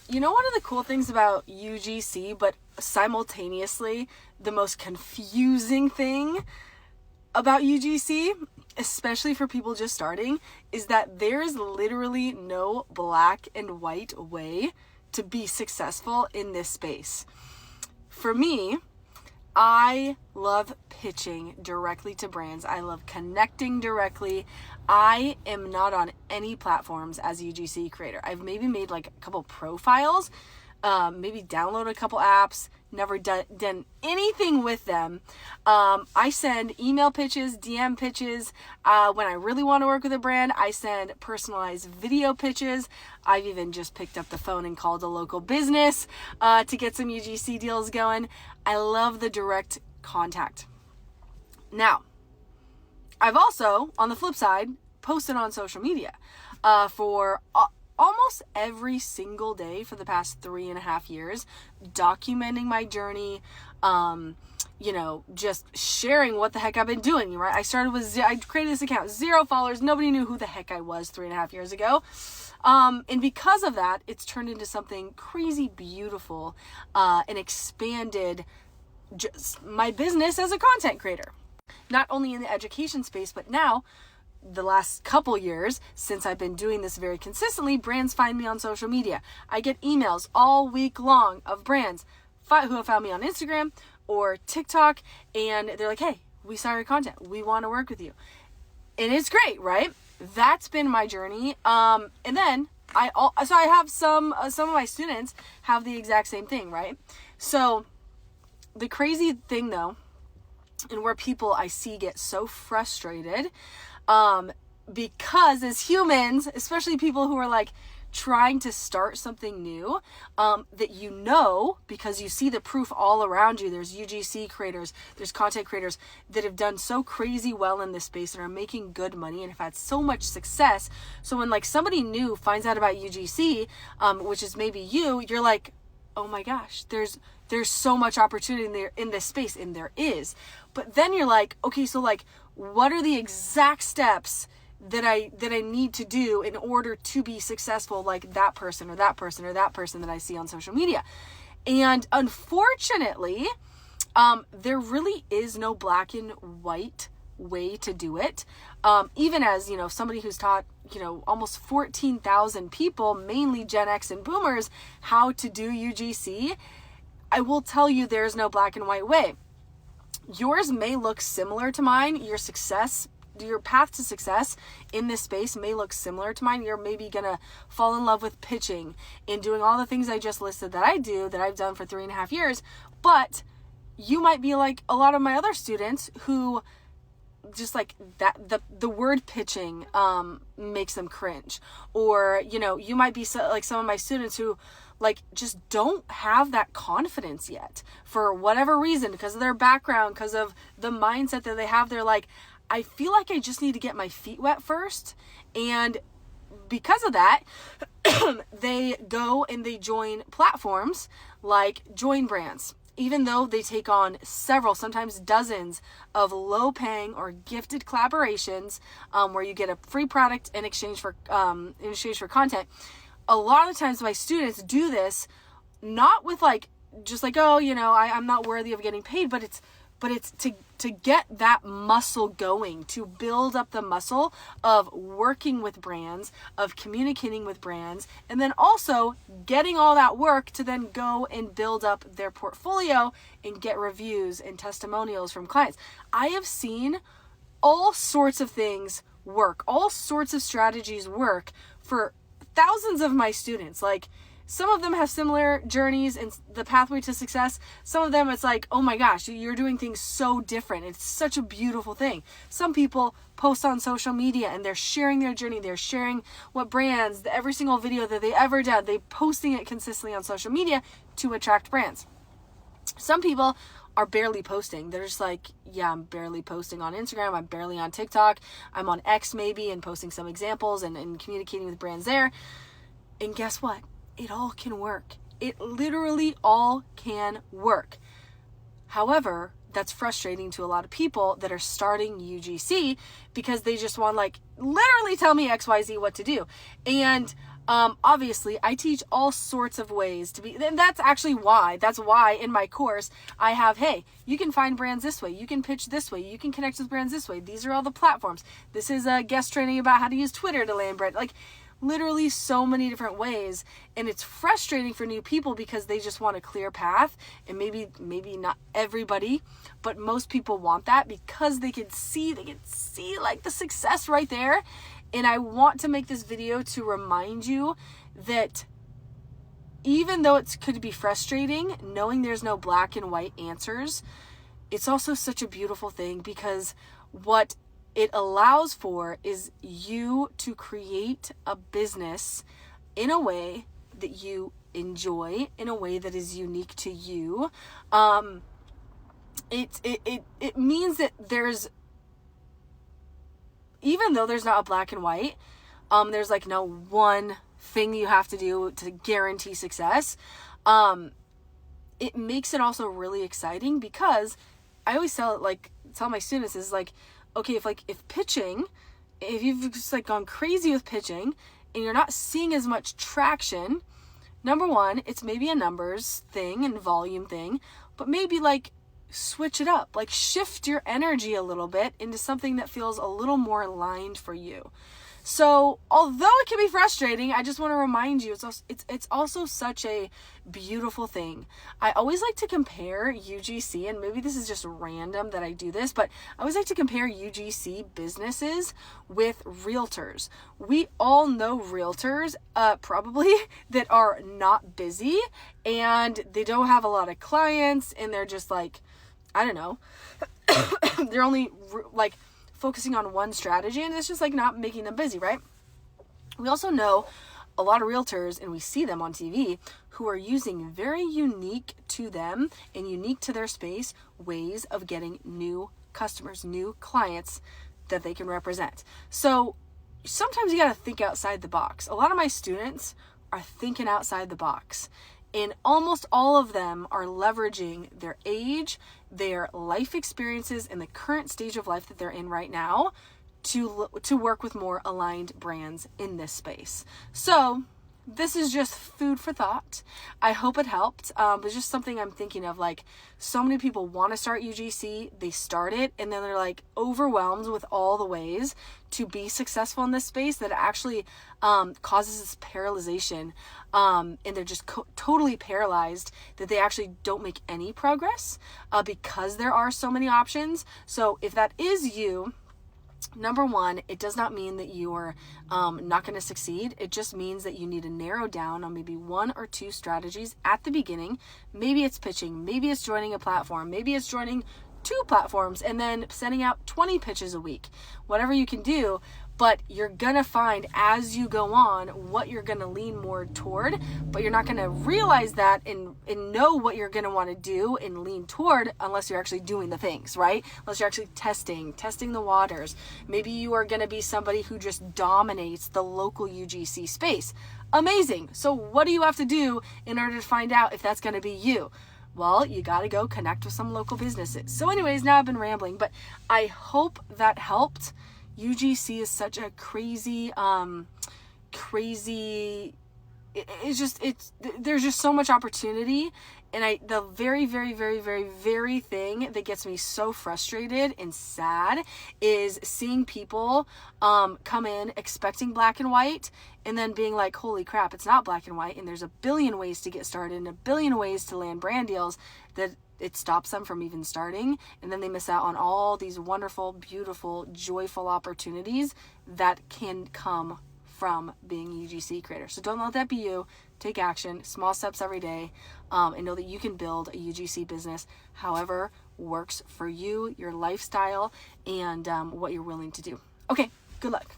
You know, one of the cool things about UGC, but simultaneously the most confusing thing about UGC, especially for people just starting, is that there is literally no black and white way to be successful in this space. For me, I love pitching directly to brands. I love connecting directly. I am not on any platforms as a UGC creator. I've maybe made like a couple profiles, maybe downloaded a couple apps, never done anything with them. I send email pitches, DM pitches. When I really want to work with a brand, I send personalized video pitches. I've even just picked up the phone and called a local business to get some UGC deals going. I love the direct contact. Now, I've also, on the flip side, posted on social media for almost every single day for the past 3.5 years, documenting my journey, just sharing what the heck I've been doing, right? I created this account, 0 followers. Nobody knew who the heck I was 3.5 years ago. And because of that, it's turned into something crazy beautiful, and expanded just my business as a content creator, not only in the education space, but now the last couple years, since I've been doing this very consistently, brands find me on social media. I get emails all week long of brands who have found me on Instagram or TikTok, and they're like, hey, we saw your content. We want to work with you. And it's great, right? That's been my journey. And then I have some of my students have the exact same thing, right? So the crazy thing though, and where people I see get so frustrated, because as humans, especially people who are like trying to start something new, that because you see the proof all around you. There's UGC creators, there's content creators that have done so crazy well in this space and are making good money and have had so much success. So when like somebody new finds out about UGC, which is maybe you're like, oh my gosh, there's so much opportunity in this space, and there is. But then you're like, okay, so like, what are the exact steps that I need to do in order to be successful like that person or that person or that person that I see on social media? And unfortunately, there really is no black and white way to do it. Even as, somebody who's taught, almost 14,000 people, mainly Gen X and boomers, how to do UGC, I will tell you there's no black and white way. Yours may look similar to mine. Your path to success in this space may look similar to mine. You're maybe gonna fall in love with pitching and doing all the things I just listed that I've done for 3.5 years. But you might be like a lot of my other students who just like that, the word pitching makes them cringe. Or, you might be like some of my students who like just don't have that confidence yet for whatever reason, because of their background, because of the mindset that they have. They're like, I feel like I just need to get my feet wet first. And because of that, they go and they join platforms like Join Brands, even though they take on several, sometimes dozens of low paying or gifted collaborations, where you get a free product in exchange for content. A lot of the times my students do this not with like, just like, oh, I'm not worthy of getting paid, but it's to get that muscle going, to build up the muscle of working with brands, of communicating with brands, and then also getting all that work to then go and build up their portfolio and get reviews and testimonials from clients. I have seen all sorts of things work, all sorts of strategies work for thousands of my students. Like, some of them have similar journeys and the pathway to success. Some of them, it's like, oh my gosh, you're doing things so different. It's such a beautiful thing. Some people post on social media and they're sharing their journey. They're sharing what brands, every single video that they ever did, they posting it consistently on social media to attract brands. Some people are barely posting. They're just like, yeah, I'm barely posting on Instagram. I'm barely on TikTok. I'm on X maybe and posting some examples and communicating with brands there. And guess what? It all can work. It literally all can work. However, that's frustrating to a lot of people that are starting UGC because they just want like literally tell me XYZ what to do. And Obviously I teach all sorts of ways to be, and that's why in my course I have, hey, you can find brands this way, you can pitch this way, you can connect with brands this way, these are all the platforms, this is a guest training about how to use Twitter to land brand, like literally so many different ways. And it's frustrating for new people because they just want a clear path, and maybe not everybody, but most people want that because they can see like the success right there. And I want to make this video to remind you that even though it could be frustrating, knowing there's no black and white answers, it's also such a beautiful thing, because what it allows for is you to create a business in a way that you enjoy, in a way that is unique to you. It means that even though there's not a black and white, there's like no one thing you have to do to guarantee success. It makes it also really exciting, because I always tell my students is like, okay, if you've just like gone crazy with pitching and you're not seeing as much traction, number one, it's maybe a numbers thing and volume thing, but maybe like switch it up, like shift your energy a little bit into something that feels a little more aligned for you. So although it can be frustrating, I just want to remind you, it's also such a beautiful thing. I always like to compare UGC, and maybe this is just random that I do this, but I always like to compare UGC businesses with realtors. We all know realtors, probably, that are not busy and they don't have a lot of clients, and they're just like, I don't know, they're only like focusing on one strategy, and it's just like not making them busy, right? We also know a lot of realtors, and we see them on TV, who are using very unique to them and unique to their space ways of getting new customers, new clients that they can represent. So sometimes you got to think outside the box. A lot of my students are thinking outside the box, and almost all of them are leveraging their age, their life experiences, and the current stage of life that they're in right now to work with more aligned brands in this space. So this is just food for thought. I hope it helped. It's just something I'm thinking of. Like, so many people want to start UGC, they start it, and then they're like overwhelmed with all the ways to be successful in this space that it actually causes this paralyzation, and they're just totally paralyzed, that they actually don't make any progress because there are so many options. So if that is you, number one, it does not mean that you're not going to succeed. It just means that you need to narrow down on maybe one or two strategies at the beginning. Maybe it's pitching, maybe it's joining a platform, maybe it's joining 2 platforms and then sending out 20 pitches a week, whatever you can do. But you're going to find as you go on what you're going to lean more toward, but you're not going to realize that and know what you're going to want to do and lean toward unless you're actually doing the things, right? Unless you're actually testing the waters. Maybe you are going to be somebody who just dominates the local UGC space. Amazing. So what do you have to do in order to find out if that's going to be you? Well, you got to go connect with some local businesses. So anyways, now I've been rambling, but I hope that helped. UGC is such a crazy, there's just so much opportunity. And the very, very, very, very, very thing that gets me so frustrated and sad is seeing people come in expecting black and white and then being like, holy crap, it's not black and white. And there's a billion ways to get started and a billion ways to land brand deals that it stops them from even starting. And then they miss out on all these wonderful, beautiful, joyful opportunities that can come from being a UGC creator. So don't let that be you. Take action, small steps every day, and know that you can build a UGC business however works for you, your lifestyle, and what you're willing to do. Okay, good luck.